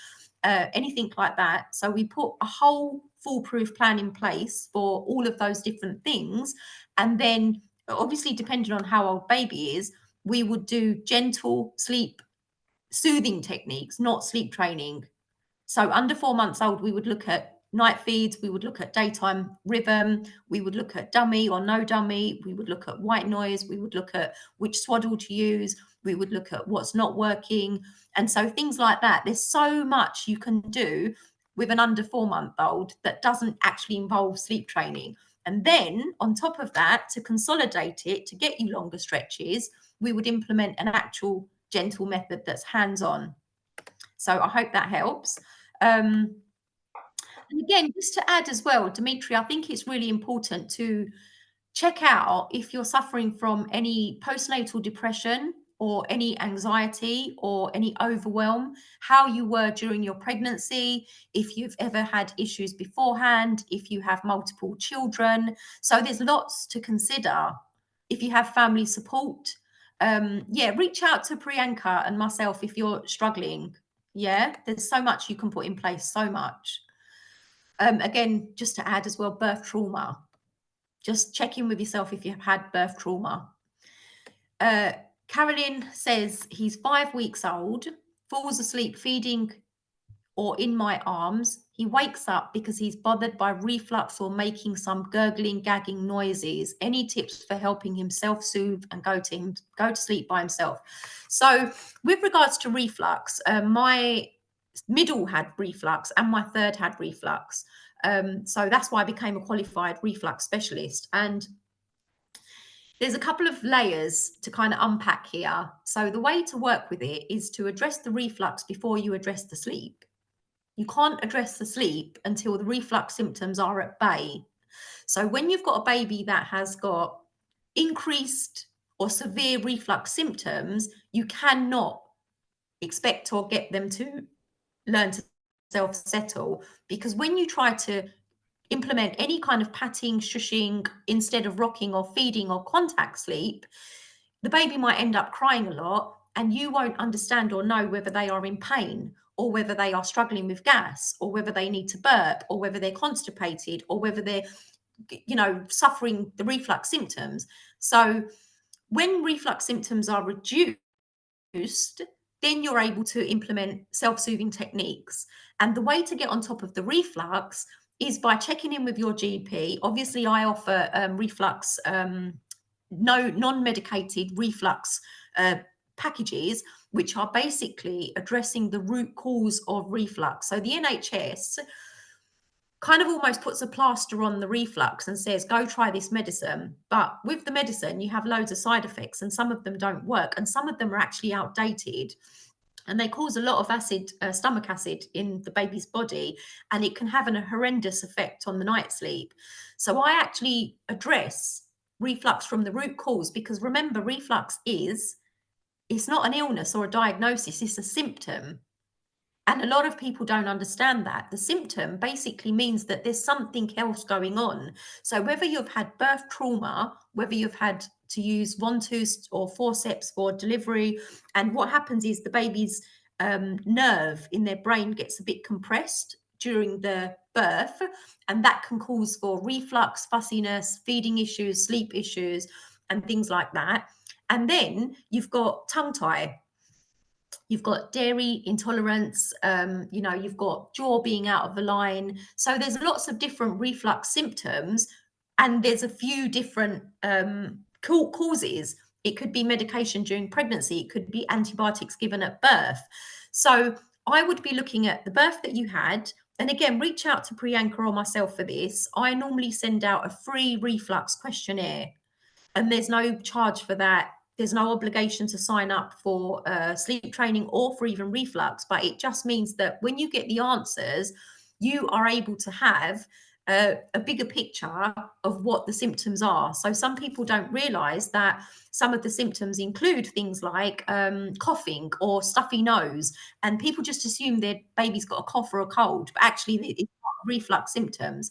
anything like that. So we put a whole foolproof plan in place for all of those different things. And then obviously, depending on how old baby is, we would do gentle sleep soothing techniques, not sleep training. So under 4 months old, we would look at night feeds, we would look at daytime rhythm, we would look at dummy or no dummy, we would look at white noise, we would look at which swaddle to use, we would look at what's not working. And so things like that. There's so much you can do with an under 4 month old that doesn't actually involve sleep training. And then on top of that, to consolidate it, to get you longer stretches, we would implement an actual gentle method that's hands-on. So I hope that helps. And again, just to add as well, Dimitri, I think it's really important to check out if you're suffering from any postnatal depression or any anxiety or any overwhelm, how you were during your pregnancy, if you've ever had issues beforehand, if you have multiple children. So there's lots to consider. If you have family support, reach out to Priyanka and myself if you're struggling. Yeah, there's so much you can put in place, so much. Again, just to add as well, birth trauma. Just check in with yourself if you've had birth trauma. Carolyn says he's 5 weeks old, falls asleep feeding or in my arms. He wakes up because he's bothered by reflux or making some gurgling, gagging noises. Any tips for helping him self-soothe and go to sleep by himself? So with regards to reflux, my middle had reflux and my third had reflux. So that's why I became a qualified reflux specialist. And there's a couple of layers to kind of unpack here. So the way to work with it is to address the reflux before you address the sleep. You can't address the sleep until the reflux symptoms are at bay. So when you've got a baby that has got increased or severe reflux symptoms, you cannot expect or get them to learn to self-settle, because when you try to implement any kind of patting, shushing instead of rocking or feeding or contact sleep, the baby might end up crying a lot and you won't understand or know whether they are in pain or whether they are struggling with gas or whether they need to burp or whether they're constipated or whether they're suffering the reflux symptoms. So when reflux symptoms are reduced, then you're able to implement self-soothing techniques. And the way to get on top of the reflux is by checking in with your GP. Obviously, I offer reflux, non-medicated reflux packages, which are basically addressing the root cause of reflux. So the NHS kind of almost puts a plaster on the reflux and says, go try this medicine. But with the medicine, you have loads of side effects and some of them don't work and some of them are actually outdated. And they cause a lot of acid, stomach acid in the baby's body, and it can have a horrendous effect on the night sleep. So I actually address reflux from the root cause, because remember, reflux is It's not an illness or a diagnosis, it's a symptom. And a lot of people don't understand that. The symptom basically means that there's something else going on. So whether you've had birth trauma, whether you've had to use ventouse or forceps for delivery, and what happens is the baby's nerve in their brain gets a bit compressed during the birth, and that can cause for reflux, fussiness, feeding issues, sleep issues, and things like that. And then you've got tongue tie. You've got dairy intolerance, you've got jaw being out of the line. So there's lots of different reflux symptoms, and there's a few different causes. It could be medication during pregnancy. It could be antibiotics given at birth. So I would be looking at the birth that you had. And again, reach out to Priyanka or myself for this. I normally send out a free reflux questionnaire, and there's no charge for that. There's no obligation to sign up for sleep training or for even reflux, but it just means that when you get the answers, you are able to have a bigger picture of what the symptoms are. So some people don't realize that some of the symptoms include things like coughing or stuffy nose, and people just assume their baby's got a cough or a cold, but actually it's reflux symptoms.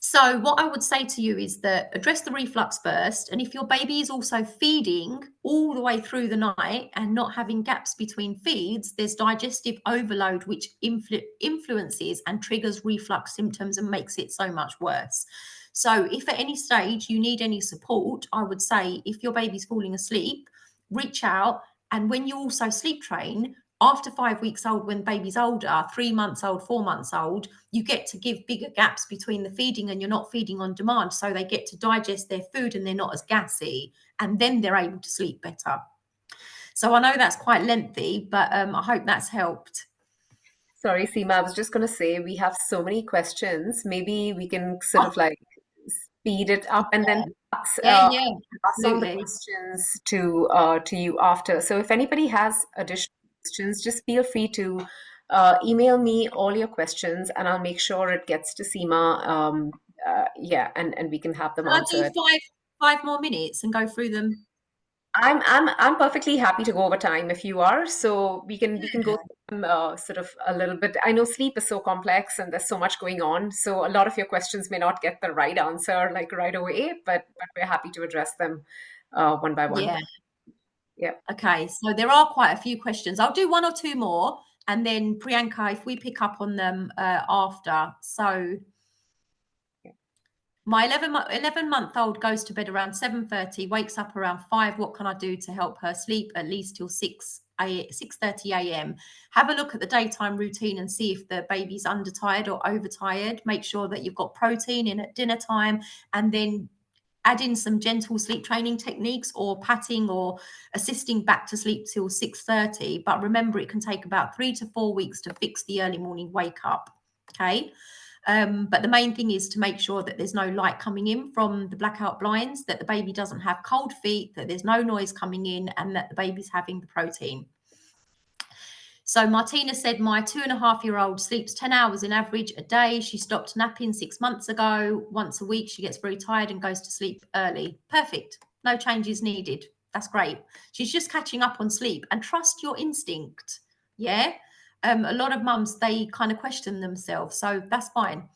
So what I would say to you is that address the reflux first. And if your baby is also feeding all the way through the night and not having gaps between feeds, there's digestive overload, which influences and triggers reflux symptoms and makes it so much worse. So if at any stage you need any support, I would say if your baby's falling asleep, reach out. And when you also sleep train, after 5 weeks old, when baby's older, 3 months old, 4 months old, you get to give bigger gaps between the feeding, and you're not feeding on demand. So they get to digest their food and they're not as gassy, and then they're able to sleep better. So I know that's quite lengthy, but I hope that's helped. Sorry, Seema, I was just going to say we have so many questions. Maybe we can sort of like speed it up and then pass on the Absolutely. questions to you after. So if anybody has additional questions, just feel free to email me all your questions, and I'll make sure it gets to Seema. And we can have them Can I do answered. five more minutes and go through them? I'm perfectly happy to go over time if you are. So we can go through them, sort of a little bit. I know sleep is so complex and there's so much going on. So a lot of your questions may not get the right answer like right away, but we're happy to address them one by one. Yeah. Yeah. Okay. So there are quite a few questions. I'll do one or two more, and then Priyanka, if we pick up on them after. So my 11-month-old goes to bed around 7:30, wakes up around 5. What can I do to help her sleep at least till 6:30 a.m.? Have a look at the daytime routine and see if the baby's undertired or overtired. Make sure that you've got protein in at dinner time, and then add in some gentle sleep training techniques or patting or assisting back to sleep till 6:30. But remember, it can take about 3 to 4 weeks to fix the early morning wake up. Okay. But the main thing is to make sure that there's no light coming in from the blackout blinds, that the baby doesn't have cold feet, that there's no noise coming in, and that the baby's having the protein. So Martina said, my 2.5-year-old sleeps 10 hours in average a day. She stopped napping 6 months ago. Once a week, she gets very tired and goes to sleep early. Perfect. No changes needed. That's great. She's just catching up on sleep, and trust your instinct. Yeah. A lot of mums, they kind of question themselves. So that's fine.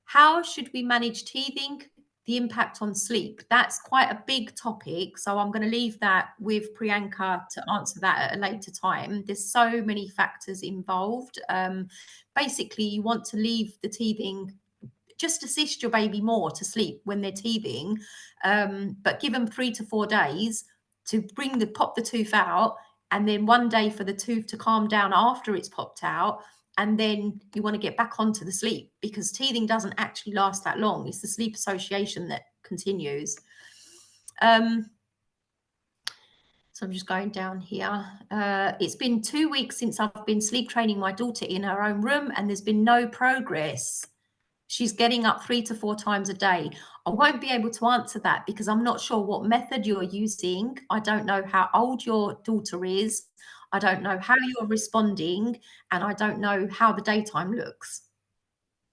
How should we manage teething, the impact on sleep? That's quite a big topic. So I'm going to leave that with Priyanka to answer that at a later time. There's so many factors involved. Basically, you want to leave the teething, just assist your baby more to sleep when they're teething, but give them 3 to 4 days to pop the tooth out, and then 1 day for the tooth to calm down after it's popped out. And then you want to get back onto the sleep, because teething doesn't actually last that long. It's the sleep association that continues. So I'm just going down here. It's been 2 weeks since I've been sleep training my daughter in her own room, and there's been no progress. She's getting up 3 to 4 times a day. I won't be able to answer that because I'm not sure what method you're using. I don't know how old your daughter is. I don't know how you're responding, and I don't know how the daytime looks.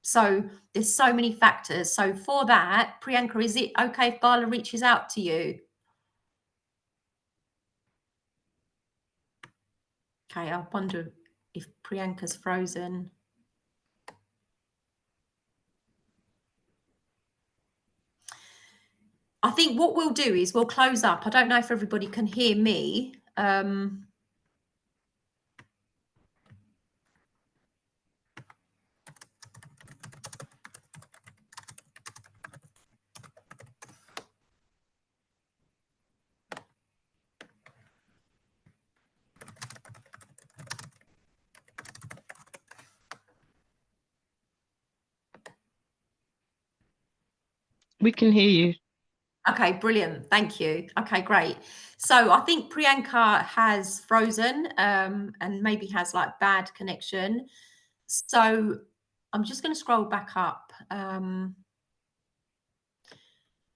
So there's so many factors. So for that, Priyanka, is it okay if Gala reaches out to you? Okay, I wonder if Priyanka's frozen. I think what we'll do is we'll close up. I don't know if everybody can hear me. We can hear you. Okay, brilliant. Thank you. Okay, great. So I think Priyanka has frozen and maybe has like bad connection. So I'm just going to scroll back up.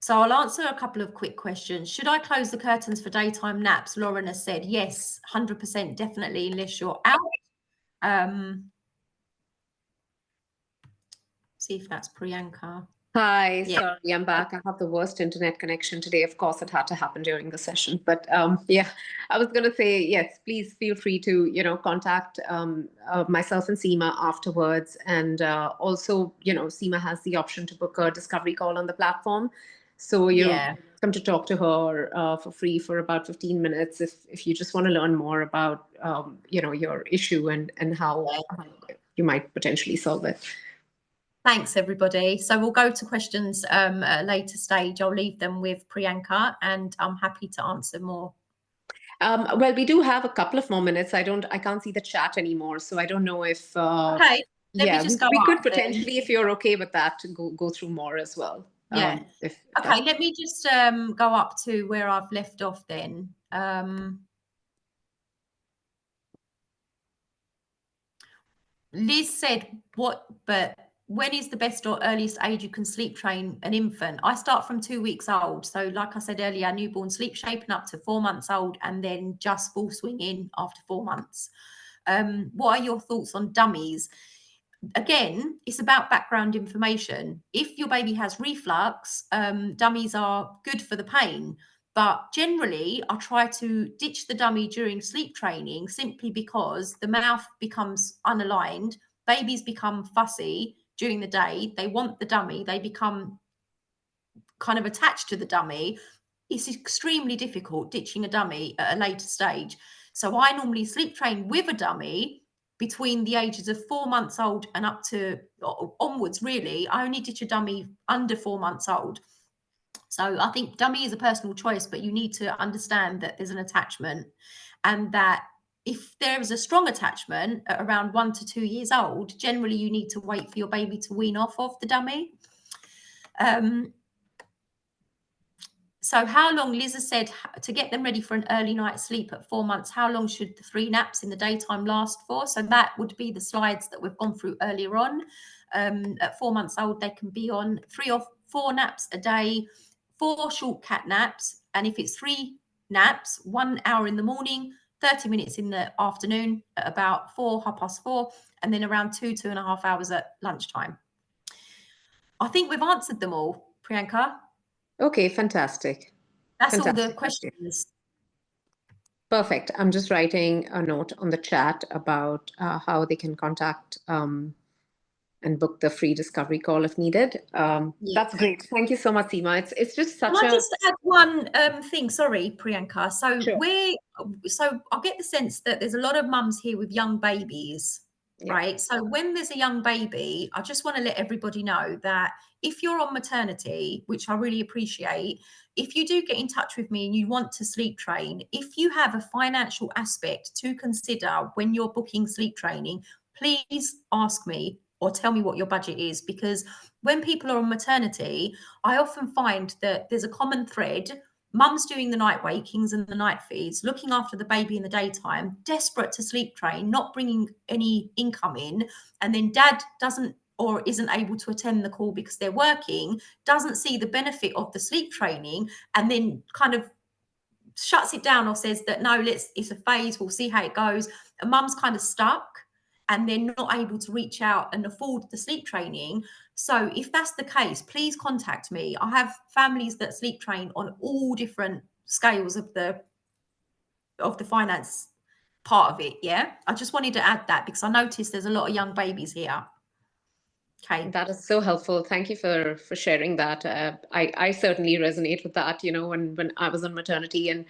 So I'll answer a couple of quick questions. Should I close the curtains for daytime naps? Lauren has said yes, 100% definitely, unless you're out. See if that's Priyanka. Hi, Yeah. sorry, I'm back. I have the worst internet connection today. Of course, it had to happen during the session. But yeah, I was going to say, yes, please feel free to, contact myself and Seema afterwards. And also, Seema has the option to book a discovery call on the platform. So you're welcome to talk to her for free for about 15 minutes if you just want to learn more about, your issue and how you might potentially solve it. Thanks, everybody. So we'll go to questions at a later stage. I'll leave them with Priyanka and I'm happy to answer more. Well, we do have a couple of more minutes. I can't see the chat anymore, so I don't know if. Okay, let me just go. We could potentially, then, if you're okay with that, go through more as well. Yeah. Okay, let me just go up to where I've left off then. Liz said, when is the best or earliest age you can sleep train an infant? I start from 2 weeks old. So like I said earlier, newborn sleep shaping up to 4 months old and then just full swing in after 4 months. What are your thoughts on dummies? Again, it's about background information. If your baby has reflux, dummies are good for the pain. But generally, I try to ditch the dummy during sleep training simply because the mouth becomes unaligned. Babies become fussy during the day. They want the dummy. They become kind of attached to the dummy. It's extremely difficult ditching a dummy at a later stage. So I normally sleep train with a dummy between the ages of 4 months old and up to onwards, really. I only ditch a dummy under 4 months old. So I think dummy is a personal choice, but you need to understand that there's an attachment and that if there is a strong attachment at around 1 to 2 years old, generally you need to wait for your baby to wean off of the dummy. So how long, Liz has said, to get them ready for an early night's sleep at 4 months, how long should the 3 naps in the daytime last for? So that would be the slides that we've gone through earlier on. At 4 months old, they can be on 3 or 4 naps a day, 4 short cat naps. And if it's 3 naps, 1 hour in the morning, 30 minutes in the afternoon at about 4:30, and then around 2.5 hours at lunchtime. I think we've answered them all, Priyanka. Okay, fantastic. That's fantastic. All the questions. Perfect. I'm just writing a note on the chat about how they can contact and book the free discovery call if needed. That's great. Thank you so much, Seema. It's just such Can I just add one thing? Sorry, Priyanka. So Sure. I get the sense that there's a lot of mums here with young babies. Yeah. Right. So when there's a young baby, I just want to let everybody know that if you're on maternity, which I really appreciate, if you do get in touch with me and you want to sleep train, if you have a financial aspect to consider when you're booking sleep training, please ask me or tell me what your budget is, because when people are on maternity, I often find that there's a common thread. Mum's doing the night wakings and the night feeds, looking after the baby in the daytime, desperate to sleep train, not bringing any income in. And then dad doesn't or isn't able to attend the call because they're working, doesn't see the benefit of the sleep training, and then kind of shuts it down or says that, no, it's a phase, we'll see how it goes. And mum's kind of stuck and they're not able to reach out and afford the sleep training. So if that's the case, please contact me. I have families that sleep train on all different scales of the finance part of it. Yeah, I just wanted to add that because I noticed there's a lot of young babies here. Okay. That is so helpful. Thank you for sharing that. I certainly resonate with that. You know, when I was on maternity and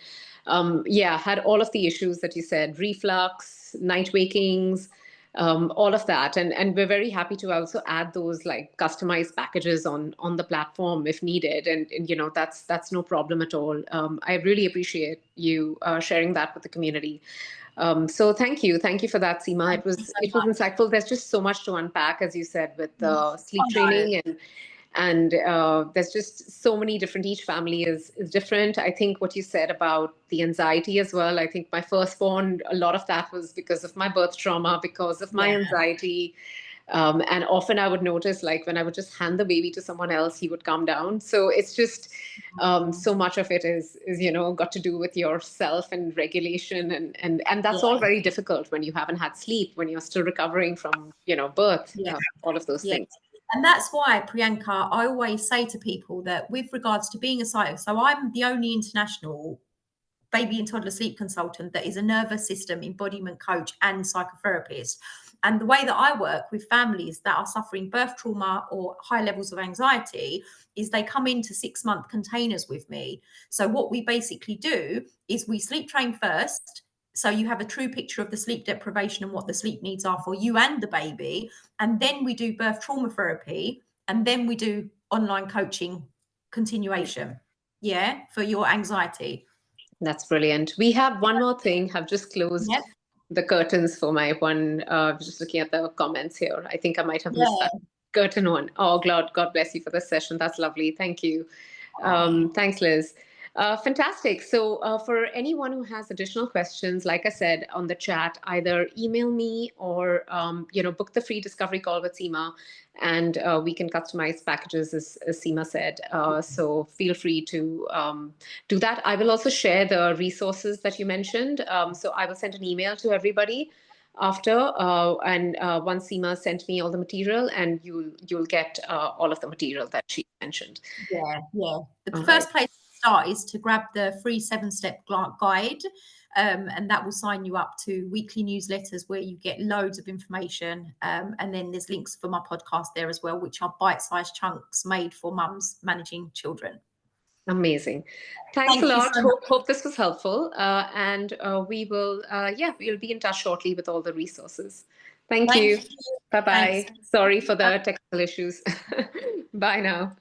yeah, had all of the issues that you said, reflux, night wakings, all of that, and we're very happy to also add those like customized packages on the platform if needed, and you know that's no problem at all. I really appreciate you sharing that with the community. So thank you for that, Seema. Thank you so It was much. insightful. There's just so much to unpack, as you said, with sleep I know. training and there's just so many different. Each family is different. I think what you said about the anxiety as well. I think my firstborn, a lot of that was because of my birth trauma, because of my Yeah. anxiety. And often I would notice, like when I would just hand the baby to someone else, he would calm down. So it's just so much of it is you know got to do with yourself and regulation, and that's all very difficult when you haven't had sleep, when you're still recovering from you know birth, all of those things. And that's why, Priyanka, I always say to people that with regards to being a site, so I'm the only international baby and toddler sleep consultant that is a nervous system embodiment coach and psychotherapist. And the way that I work with families that are suffering birth trauma or high levels of anxiety is they come into 6-month containers with me. So what we basically do is we sleep train first. So you have a true picture of the sleep deprivation and what the sleep needs are for you and the baby. And then we do birth trauma therapy. And then we do online coaching continuation. Yeah, for your anxiety. That's brilliant. We have one more thing. I've just closed the curtains for my one. Just looking at the comments here. I think I might have missed that curtain one. Oh, God bless you for this session. That's lovely. Thank you. Thanks, Liz. Fantastic. So for anyone who has additional questions, like I said on the chat, either email me or you know book the free discovery call with Seema, and we can customize packages as Seema said. So feel free to do that. I will also share the resources that you mentioned. So I will send an email to everybody after, and once Seema sent me all the material, and you'll get all of the material that she mentioned. The first place to start is to grab the free 7-step guide, and that will sign you up to weekly newsletters where you get loads of information, and then there's links for my podcast there as well, which are bite-sized chunks made for mums managing children. Amazing. Thanks a lot. Hope this was helpful. And we will, we'll be in touch shortly with all the resources. Thank you. Bye-bye. Sorry for the technical issues. Bye now.